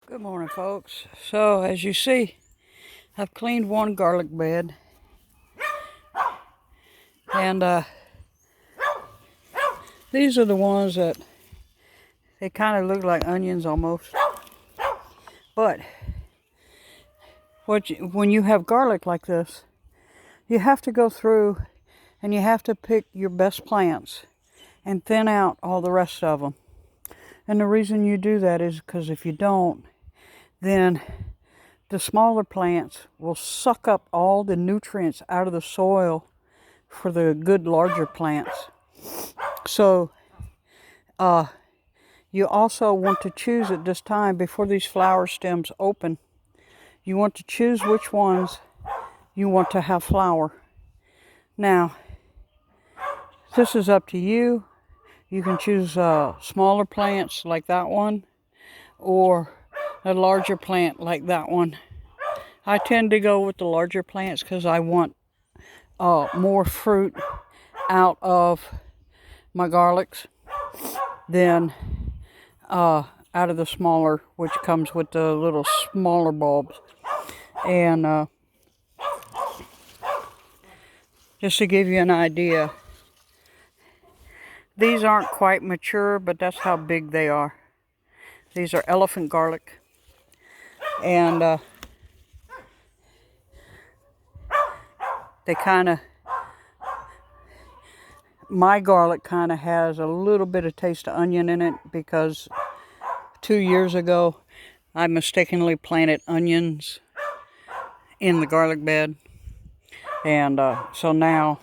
Good morning, folks. So, as you see, I've cleaned one garlic bed, and these are the ones that they kind of look like onions almost. But when you have garlic like this, you have to go through and you have to pick your best plants and thin out all the rest of them. And the reason you do that is because if you don't, then the smaller plants will suck up all the nutrients out of the soil for the good larger plants. So you also want to choose at this time before these flower stems open. You want to choose which ones you want to have flower. Now, this is up to you. You can choose smaller plants like that one or a larger plant like that one. I tend to go with the larger plants because I want more fruit out of my garlics than out of the smaller, which comes with the little smaller bulbs. And just to give you an idea, these aren't quite mature, but that's how big they are. These are elephant garlic. And they kind of, my garlic kind of has a little bit of taste of onion in it because 2 years ago I mistakenly planted onions in the garlic bed. And so now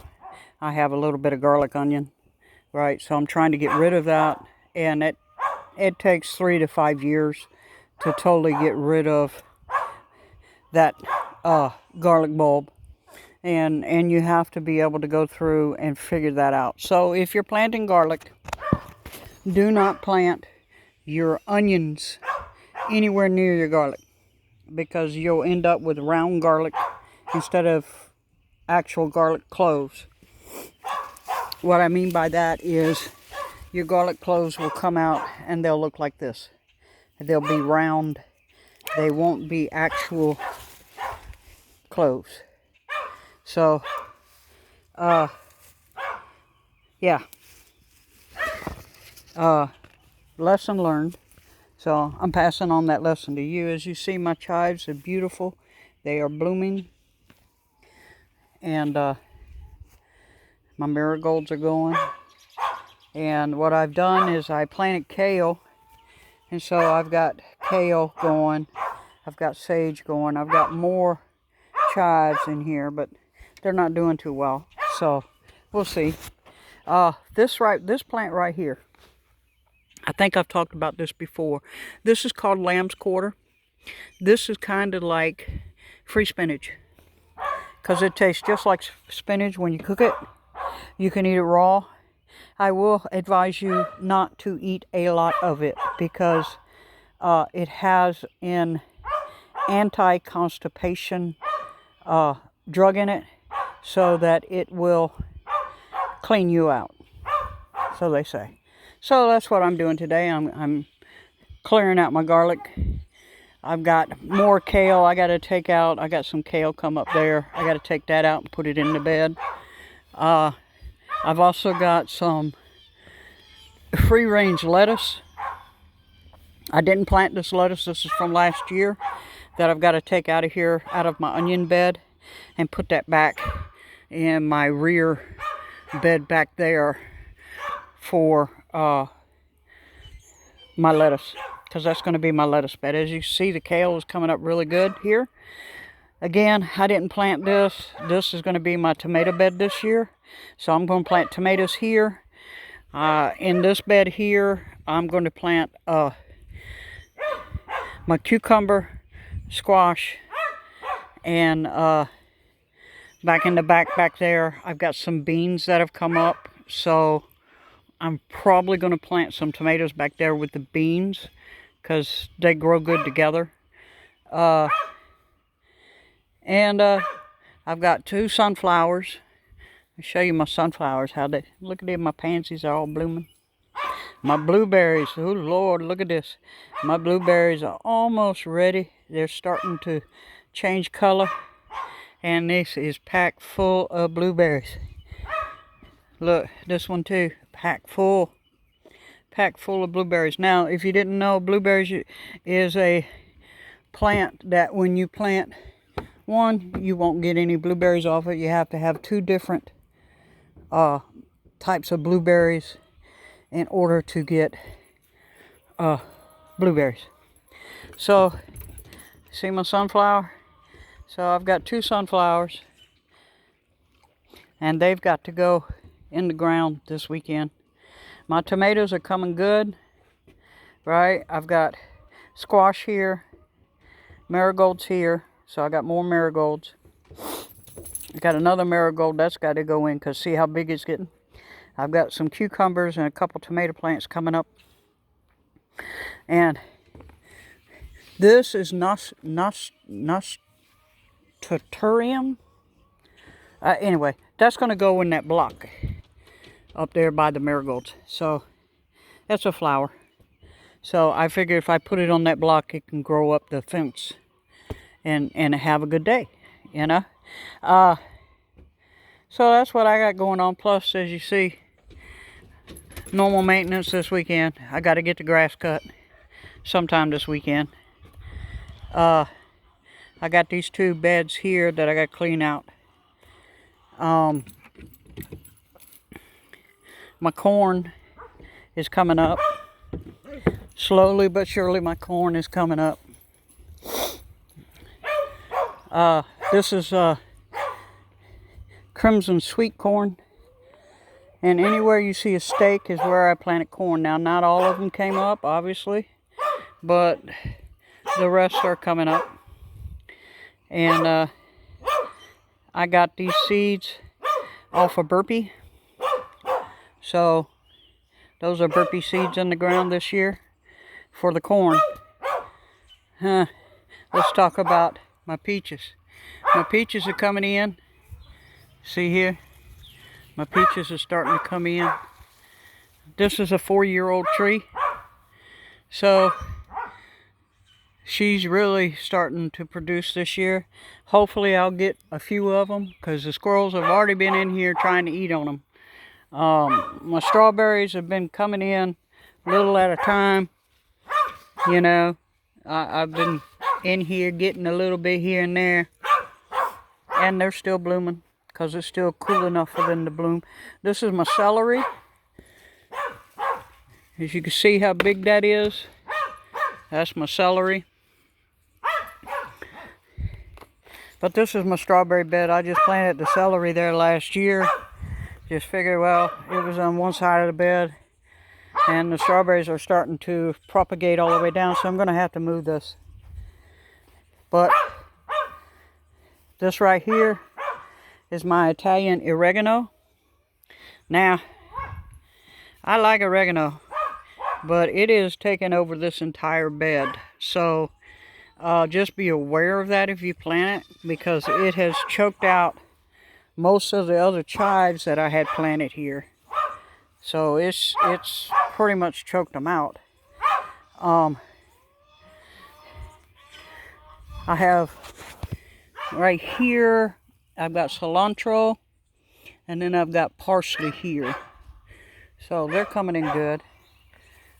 I have a little bit of garlic onion, right? So I'm trying to get rid of that. And it takes 3 to 5 years to totally get rid of that garlic bulb. And you have to be able to go through and figure that out. So if you're planting garlic, do not plant your onions anywhere near your garlic, because you'll end up with round garlic instead of actual garlic cloves. What I mean by that is your garlic cloves will come out and they'll look like this. They'll be round. They won't be actual cloves. So, yeah. Lesson learned. So I'm passing on that lesson to you. As you see, my chives are beautiful. They are blooming. And my marigolds are going. And what I've done is I planted kale. And so I've got kale going. I've got sage going. I've got more chives in here, but they're not doing too well. So we'll see. This plant right here, I think I've talked about this before. This is called lamb's quarter. This is kind of like free spinach because it tastes just like spinach when you cook it. You can eat it raw. I will advise you not to eat a lot of it because it has an anti-constipation drug in it, so that it will clean you out, so they say. So that's what I'm doing today. I'm clearing out my garlic. I've got more kale I got to take out. I got some kale come up there. I got to take that out and put it in the bed. I've also got some free-range lettuce. I didn't plant this lettuce. This is from last year that I've got to take out of here, out of my onion bed, and put that back in my rear bed back there for my lettuce, because that's going to be my lettuce bed. As you see, the kale is coming up really good here. Again, I didn't plant this. This is going to be my tomato bed this year. So I'm going to plant tomatoes here. In this bed here, I'm going to plant my cucumber, squash, and back in the back there, I've got some beans that have come up. So I'm probably going to plant some tomatoes back there with the beans because they grow good together. And I've got 2 sunflowers. I'll show you my sunflowers, how they look at them. My pansies are all blooming. My blueberries, oh Lord, look at this. My blueberries are almost ready. They're starting to change color. And this is packed full of blueberries. Look, this one too, packed full of blueberries. Now, if you didn't know, blueberries is a plant that when you plant one, you won't get any blueberries off it. You have to have two different types of blueberries in order to get blueberries. So, see my sunflower? So I've got 2 sunflowers, and they've got to go in the ground this weekend. My tomatoes are coming good, right? I've got squash here, marigolds here, so I got more marigolds. I got another marigold that's got to go in because see how big it's getting. I've got some cucumbers and a couple tomato plants coming up. And this is nasturtium. Anyway, that's going to go in that block up there by the marigolds. So that's a flower. So I figure if I put it on that block, it can grow up the fence and have a good day, you know. So that's what I got going on. Plus, as you see, normal maintenance this weekend. I got to get the grass cut sometime this weekend. I got these 2 beds here that I got to clean out. My corn is coming up. Slowly but surely my corn is coming up. This is crimson sweet corn. And anywhere you see a stake is where I planted corn. Now, not all of them came up, obviously, but the rest are coming up. And I got these seeds off of Burpee. So those are Burpee seeds in the ground this year for the corn. Let's talk about my peaches. My peaches are coming in. See here? My peaches are starting to come in. This is a 4-year-old tree. So she's really starting to produce this year. Hopefully I'll get a few of them because the squirrels have already been in here trying to eat on them. My strawberries have been coming in a little at a time. You know, I've been in here getting a little bit here and there. And they're still blooming because it's still cool enough for them to bloom. This is my celery. As you can see how big that is. That's my celery. But this is my strawberry bed. I just planted the celery there last year. Just figured, well, it was on one side of the bed. And the strawberries are starting to propagate all the way down. So I'm going to have to move this. But this right here is my Italian oregano. Now, I like oregano, but it is taking over this entire bed. So just be aware of that if you plant it, because it has choked out most of the other chives that I had planted here. So it's pretty much choked them out. I have right here, I've got cilantro, and then I've got parsley here. So they're coming in good.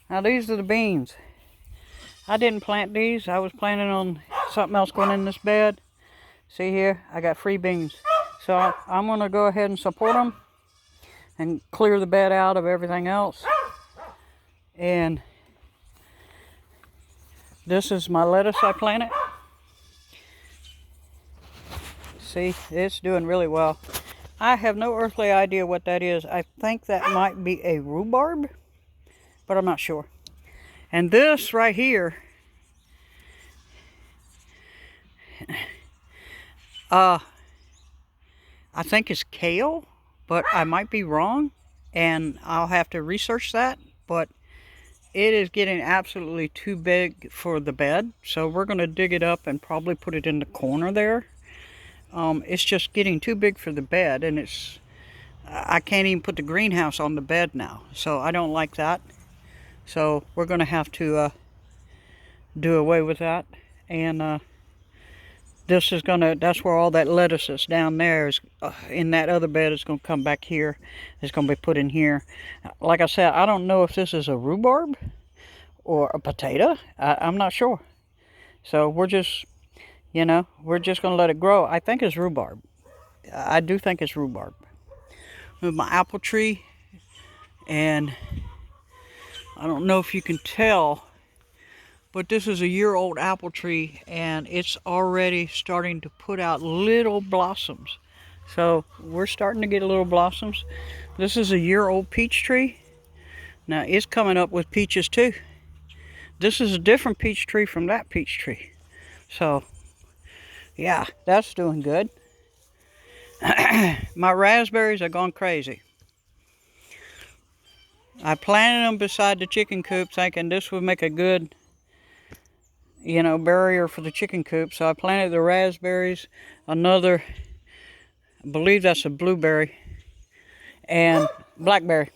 Now these are the beans. I didn't plant these. I was planning on something else going in this bed. See here, I got free beans. So I'm going to go ahead and support them and clear the bed out of everything else. And this is my lettuce I planted. See, it's doing really well. I have no earthly idea what that is. I think that might be a rhubarb, but I'm not sure. And this right here, I think it's kale, but I might be wrong, and I'll have to research that. But it is getting absolutely too big for the bed, so we're going to dig it up and probably put it in the corner there. It's just getting too big for the bed, and I can't even put the greenhouse on the bed now, so I don't like that. So we're going to have to do away with that. And this is going to, that's where all that lettuce that's down there is, in that other bed, is going to come back here. It's going to be put in here. Like I said, I don't know if this is a rhubarb or a potato. I'm not sure. So we're just, we're just going to let it grow. I think it's rhubarb. I do think it's rhubarb. With my apple tree, and I don't know if you can tell, but this is a year-old apple tree, and it's already starting to put out little blossoms. So we're starting to get little blossoms. This is a year-old peach tree. Now it's coming up with peaches too. This is a different peach tree from that peach tree. So yeah, that's doing good. My raspberries are gone crazy. I planted them beside the chicken coop thinking this would make a good, barrier for the chicken coop. So I planted the raspberries, another, I believe that's a blueberry, and blackberry.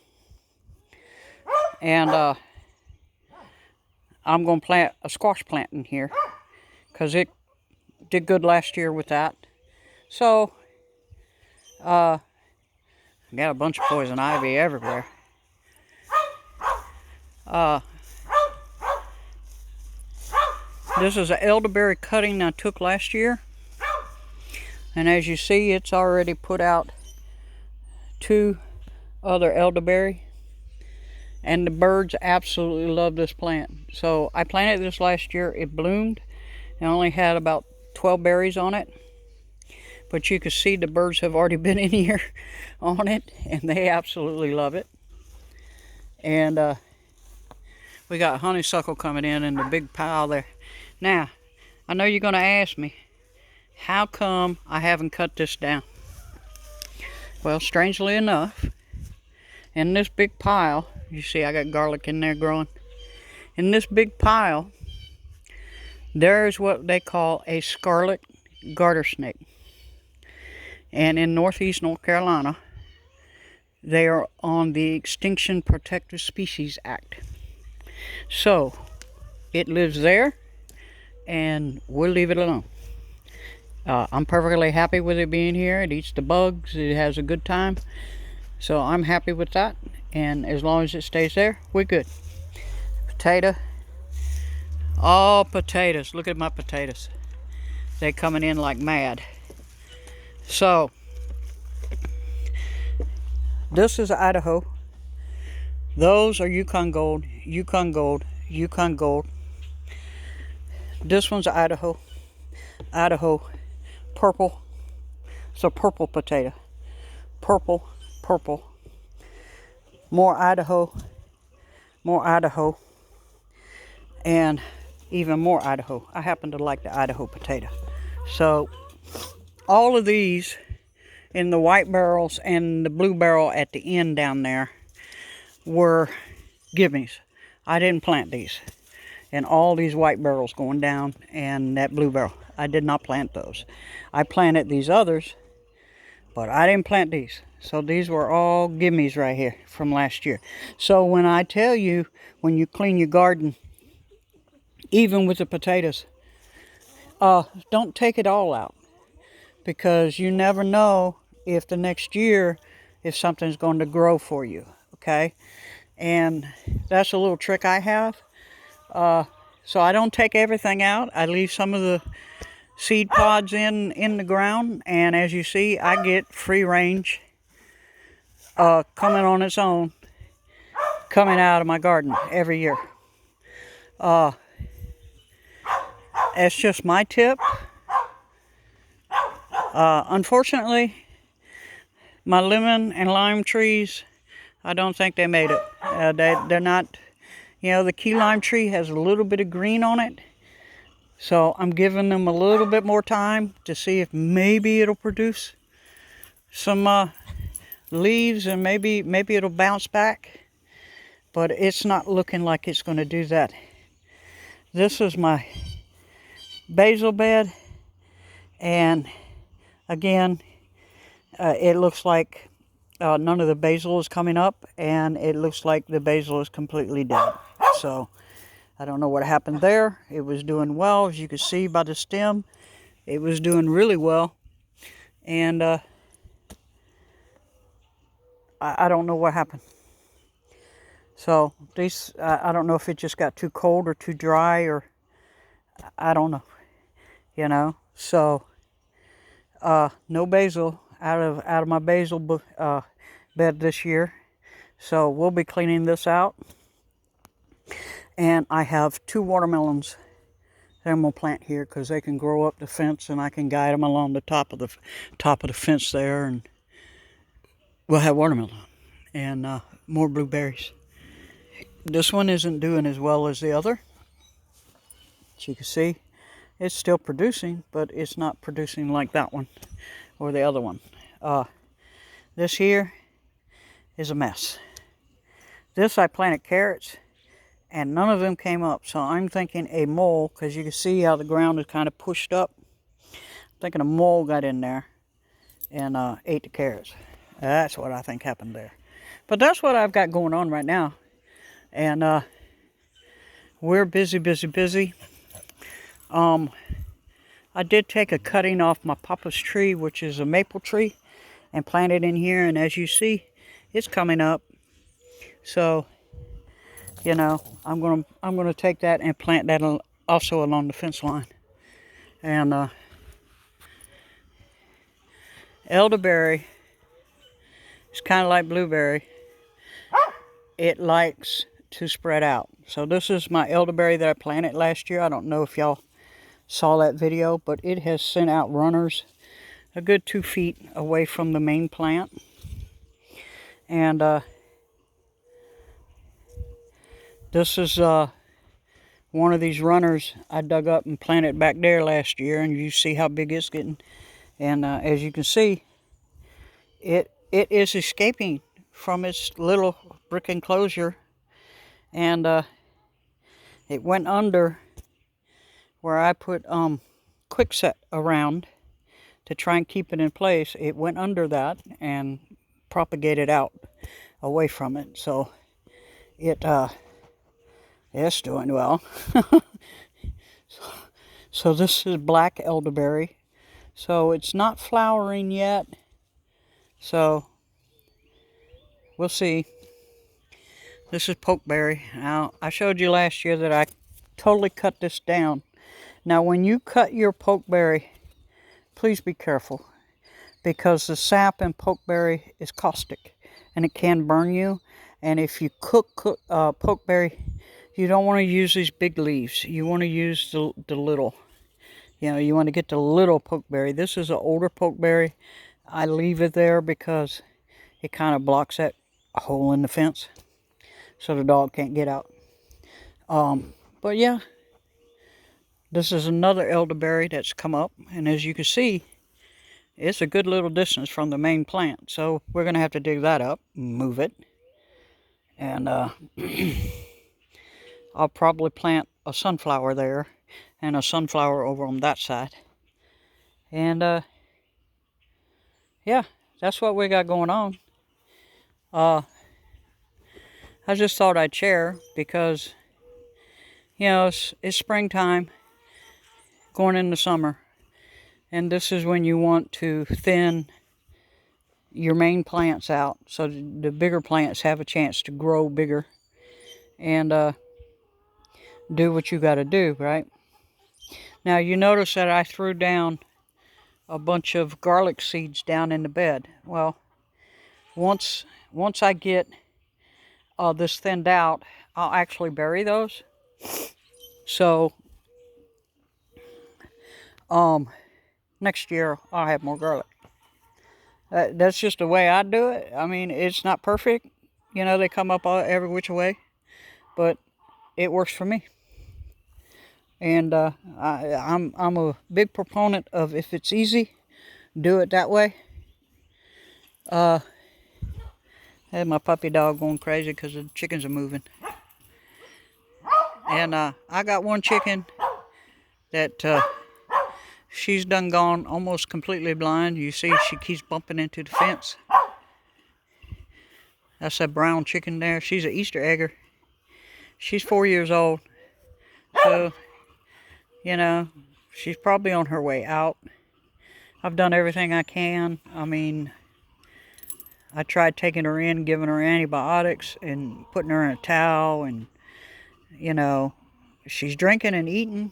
And I'm going to plant a squash plant in here because it did good last year with that. So I got a bunch of poison ivy everywhere. This is an elderberry cutting I took last year, and as you see, it's already put out 2 other elderberry, and the birds absolutely love this plant. So I planted this last year. It bloomed and only had about 12 berries on it, but you can see the birds have already been in here on it, and they absolutely love it. And we got honeysuckle coming in the big pile there. Now, I know you're going to ask me, how come I haven't cut this down? Well, strangely enough, in this big pile, you see I got garlic in there growing. In this big pile, there's what they call a scarlet garter snake. And in northeast North Carolina, they are on the Extinction Protected Species Act. So, it lives there, and we'll leave it alone. I'm perfectly happy with it being here. It eats the bugs. It has a good time. So I'm happy with that. And as long as it stays there, we're good. Potato. All potatoes. Look at my potatoes. They're coming in like mad. So, this is Idaho. Those are Yukon Gold, Yukon Gold, Yukon Gold. This one's Idaho. Idaho. Purple. It's a purple potato. Purple, purple. More Idaho. More Idaho. And even more Idaho. I happen to like the Idaho potato. So, all of these in the white barrels and the blue barrel at the end down there were gimmies. I didn't plant these. And all these white barrels going down and that blue barrel, I did not plant those. I planted these others, but I didn't plant these. So these were all gimmies right here from last year. So when I tell you, when you clean your garden, even with the potatoes, don't take it all out, because you never know if the next year, if something's going to grow for you, okay? And that's a little trick I have. So I don't take everything out. I leave some of the seed pods in the ground, and as you see, I get free range coming on its own, coming out of my garden every year. That's just my tip. Unfortunately, my lemon and lime trees, I don't think they made it. They're not, the key lime tree has a little bit of green on it. So I'm giving them a little bit more time to see if maybe it'll produce some leaves, and maybe it'll bounce back. But it's not looking like it's going to do that. This is my basil bed, and again, it looks like none of the basil is coming up, and it looks like the basil is completely dead. So I don't know what happened there. It was doing well, as you can see by the stem. It was doing really well. And I don't know what happened. So these, I don't know if it just got too cold or too dry, or I don't know, you know. So no basil out of my basil bed this year. So we'll be cleaning this out. And I have 2 watermelons that I'm gonna plant here because they can grow up the fence, and I can guide them along the top of the fence there, and we'll have watermelon and more blueberries. This one isn't doing as well as the other. As you can see, it's still producing, but it's not producing like that one or the other one. This here is a mess. This, I planted carrots, and none of them came up. So I'm thinking a mole, because you can see how the ground is kind of pushed up. I'm thinking a mole got in there and ate the carrots. That's what I think happened there. But that's what I've got going on right now. And we're busy. I did take a cutting off my papa's tree, which is a maple tree, and plant it in here. And as you see, it's coming up. So, you know, I'm gonna take that and plant that also along the fence line. And elderberry is kind of like blueberry. It likes to spread out. So this is my elderberry that I planted last year. I don't know if y'all saw that video, but it has sent out runners a good 2 feet away from the main plant. And this is one of these runners I dug up and planted back there last year, and you see how big it's getting. And as you can see, it is escaping from its little brick enclosure, and it went under where I put Kwikset around to try and keep it in place. It went under that and propagated out away from it. So it's doing well. So this is black elderberry. So it's not flowering yet. So we'll see. This is pokeberry. Now, I showed you last year that I totally cut this down. Now, when you cut your pokeberry, please be careful, because the sap in pokeberry is caustic and it can burn you. And if you cook pokeberry, you don't want to use these big leaves. You want to use the little. You know, you want to get the little pokeberry. This is an older pokeberry. I leave it there because it kind of blocks that hole in the fence, so the dog can't get out. But yeah, this is another elderberry that's come up, and as you can see, it's a good little distance from the main plant. So we're going to have to dig that up, move it, and I'll probably plant a sunflower there and a sunflower over on that side. And yeah, that's what we got going on. I just thought I'd share because, you know, it's springtime going into summer, and this is when you want to thin your main plants out so the bigger plants have a chance to grow bigger and do what you got to do, right? Now, you notice that I threw down a bunch of garlic seeds down in the bed. Well, once I get this thinned out, I'll actually bury those. So next year I'll have more garlic. That's just the way I do it. I mean, it's not perfect. You know, they come up every which way, but it works for me. And I'm a big proponent of, if it's easy, do it that way. I had my puppy dog going crazy because the chickens are moving. And I got one chicken that she's done gone almost completely blind. You see she keeps bumping into the fence. That's that brown chicken there. She's an Easter egger. She's 4 years old. So, you know, she's probably on her way out. I've done everything I can. I mean, I tried taking her in, giving her antibiotics, and putting her in a towel, and, you know, she's drinking and eating,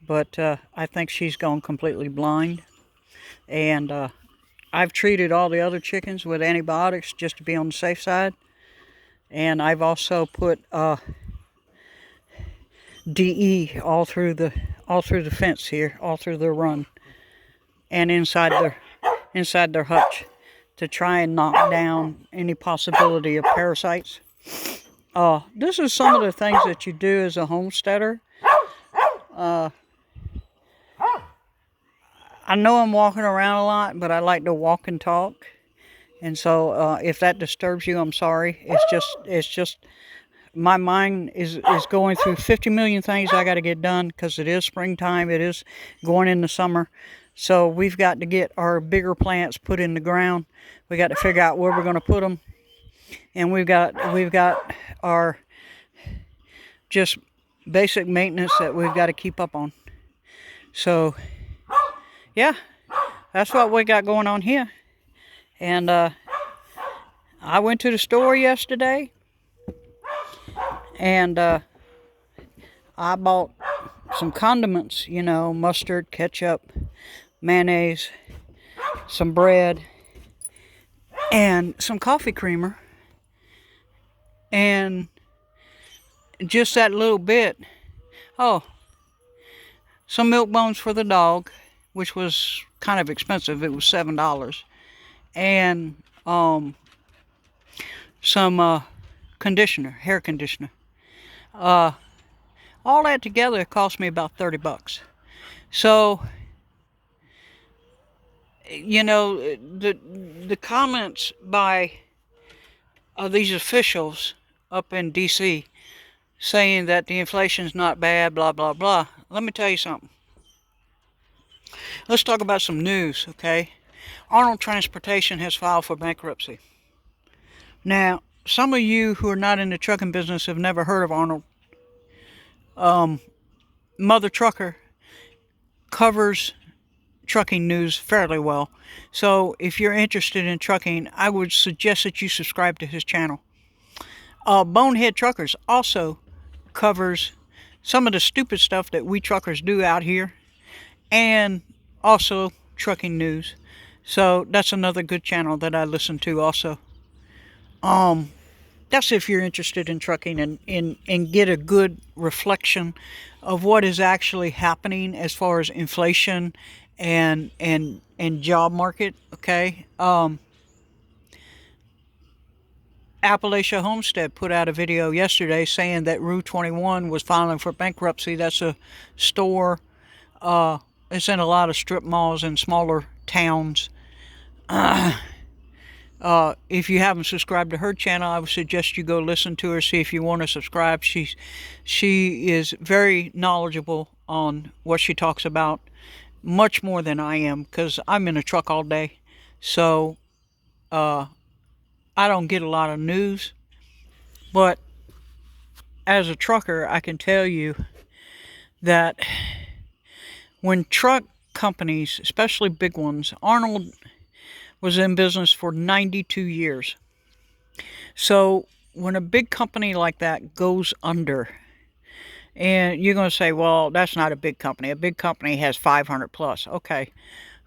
but I think she's gone completely blind. And I've treated all the other chickens with antibiotics just to be on the safe side. And I've also put DE all through the fence here, all through their run, and inside their hutch, to try and knock down any possibility of parasites. This is some of the things that you do as a homesteader. I know I'm walking around a lot, but I like to walk and talk. And so if that disturbs you, I'm sorry. It's just my mind is going through 50 million things I got to get done, because it is springtime. It is going into summer. So we've got to get our bigger plants put in the ground. We got to figure out where we're going to put them. And we've got our just basic maintenance that we've got to keep up on. So yeah, that's what we got going on here. And I went to the store yesterday, and I bought some condiments, you know, mustard, ketchup, mayonnaise, some bread, and some coffee creamer. And just that little bit. Oh, some milk bones for the dog, which was kind of expensive. It was $7. And some conditioner, hair conditioner. All that together cost me about $30. So, you know, the comments by these officials up in D.C. saying that the inflation's not bad, blah, blah, blah. Let me tell you something. Let's talk about some news, okay? Arnold Transportation has filed for bankruptcy. Now, some of you who are not in the trucking business have never heard of Arnold. Mother Trucker covers trucking news fairly well. So if you're interested in trucking, I would suggest that you subscribe to his channel. Bonehead Truckers also covers some of the stupid stuff that we truckers do out here, and also trucking news. So that's another good channel that I listen to also. That's if you're interested in trucking and get a good reflection of what is actually happening as far as inflation and job market, okay? Appalachia Homestead put out a video yesterday saying that Rue 21 was filing for bankruptcy. That's a store. It's in a lot of strip malls in smaller towns. If you haven't subscribed to her channel, I would suggest you go listen to her, see if you want to subscribe. She is very knowledgeable on what she talks about, much more than I am, because I'm in a truck all day. So I don't get a lot of news, but as a trucker, I can tell you that when truck companies, especially big ones, Arnold was in business for 92 years. So when a big company like that goes under, and you're going to say, well, that's not a big company. A big company has 500 plus. Okay.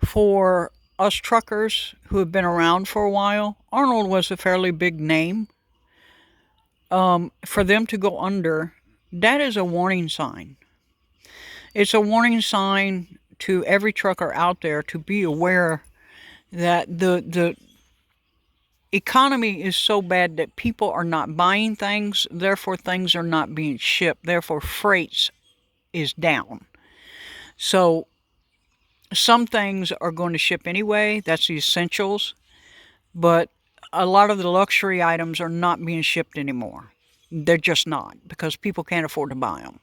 For us truckers who have been around for a while, Arnold was a fairly big name. For them to go under, that is a warning sign. It's a warning sign to every trucker out there to be aware that the economy is so bad that people are not buying things, therefore things are not being shipped, therefore freights is down. So some things are going to ship anyway, that's the essentials, but a lot of the luxury items are not being shipped anymore. They're just not, because people can't afford to buy them.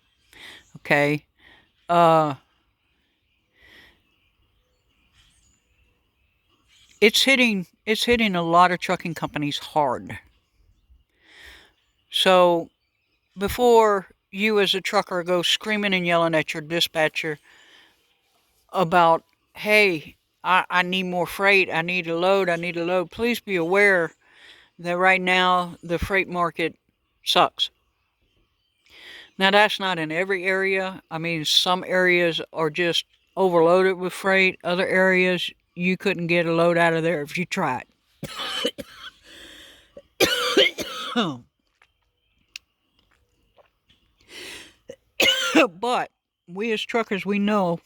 Okay? It's hitting a lot of trucking companies hard. So before you as a trucker go screaming and yelling at your dispatcher about, hey, I need more freight, I need a load, I need a load, please be aware that right now the freight market sucks. Now, that's not in every area. I mean, some areas are just overloaded with freight. Other areas, you couldn't get a load out of there if you tried. But we as truckers, we know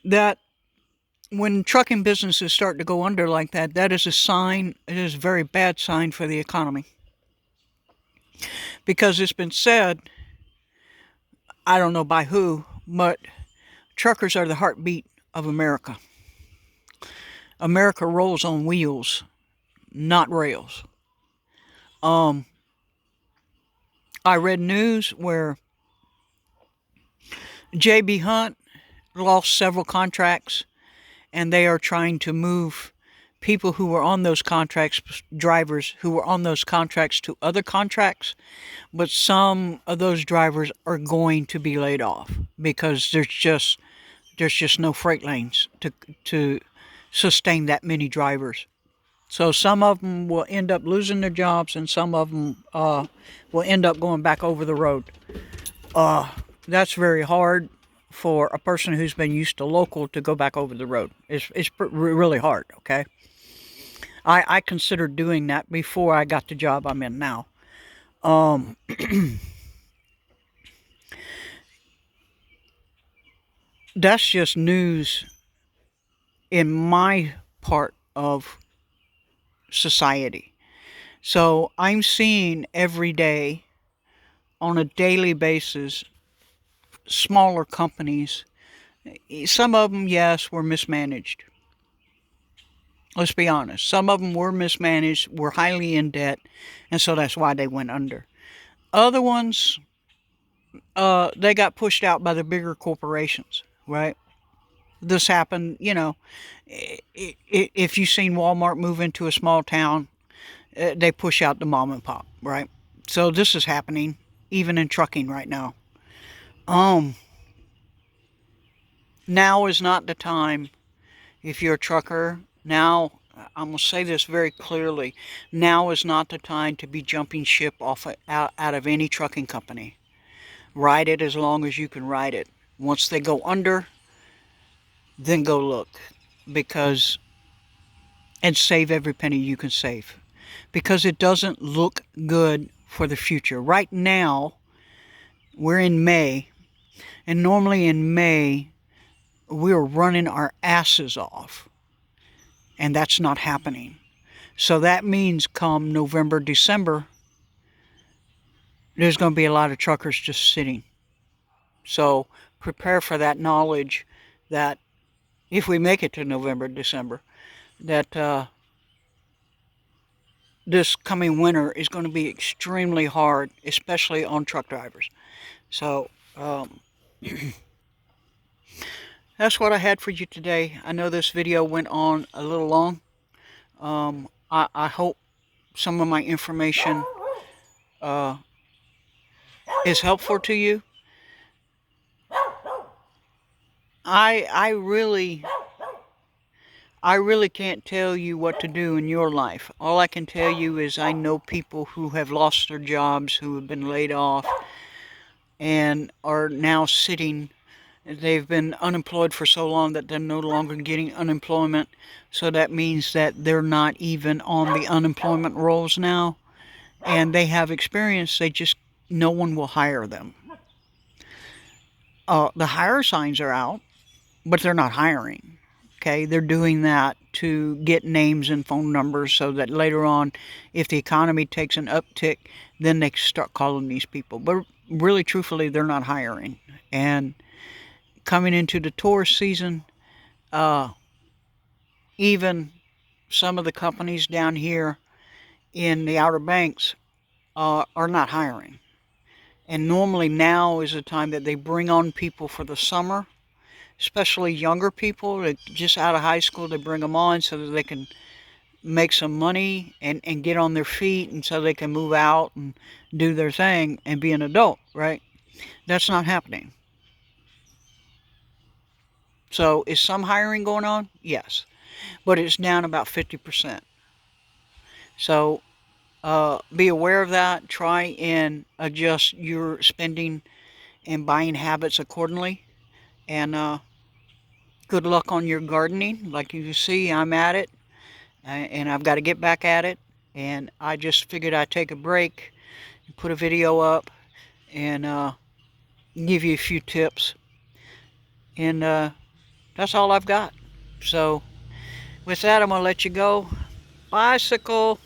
that when trucking businesses start to go under like that, that is a sign, it is a very bad sign for the economy. Because it's been said, I don't know by who, but truckers are the heartbeat of America. America rolls on wheels, not rails. I read news where J.B. Hunt lost several contracts, and they are trying to move people who were on those contracts, drivers who were on those contracts, to other contracts. But some of those drivers are going to be laid off because there's just no freight lanes to sustain that many drivers. So some of them will end up losing their jobs, and some of them will end up going back over the road. That's very hard for a person who's been used to local to go back over the road. It's really hard, okay? I considered doing that before I got the job I'm in now. That's just news in my part of society. So I'm seeing every day, on a daily basis, smaller companies. Some of them, yes, were mismanaged. Let's be honest. Some of them were mismanaged, were highly in debt, and so that's why they went under. Other ones, they got pushed out by the bigger corporations, right? This happened, if you've seen Walmart move into a small town, they push out the mom and pop, right? So this is happening even in trucking right now. Now is not the time, if you're a trucker. Now, I'm going to say this very clearly. Now is not the time to be jumping ship out of any trucking company. Ride it as long as you can ride it. Once they go under, then go look. And save every penny you can save. Because it doesn't look good for the future. Right now, we're in May. And normally in May, we're running our asses off. And that's not happening. So that means come November, December, there's going to be a lot of truckers just sitting. So prepare for that knowledge that if we make it to November, December, that this coming winter is going to be extremely hard, especially on truck drivers. So that's what I had for you today. I know this video went on a little long. I hope some of my information is helpful to you. I really can't tell you what to do in your life. All I can tell you is I know people who have lost their jobs, who have been laid off, and are now sitting. They've been unemployed for so long that they're no longer getting unemployment. So that means that they're not even on the unemployment rolls now. And they have experience, no one will hire them. The hire signs are out, but they're not hiring. Okay, they're doing that to get names and phone numbers so that later on, if the economy takes an uptick, then they start calling these people. But really, truthfully, they're not hiring. And coming into the tourist season, even some of the companies down here in the Outer Banks are not hiring. And normally now is the time that they bring on people for the summer, especially younger people that just out of high school. They bring them on so that they can make some money and get on their feet, and so they can move out and do their thing and be an adult, right? That's not happening. So is some hiring going on? Yes, but it's down about 50%. So be aware of that. Try and adjust your spending and buying habits accordingly. And good luck on your gardening. Like you see, I'm at it, and I've got to get back at it. And I just figured I'd take a break and put a video up and give you a few tips. And that's all I've got. So with that, I'm going to let you go. Bicycle.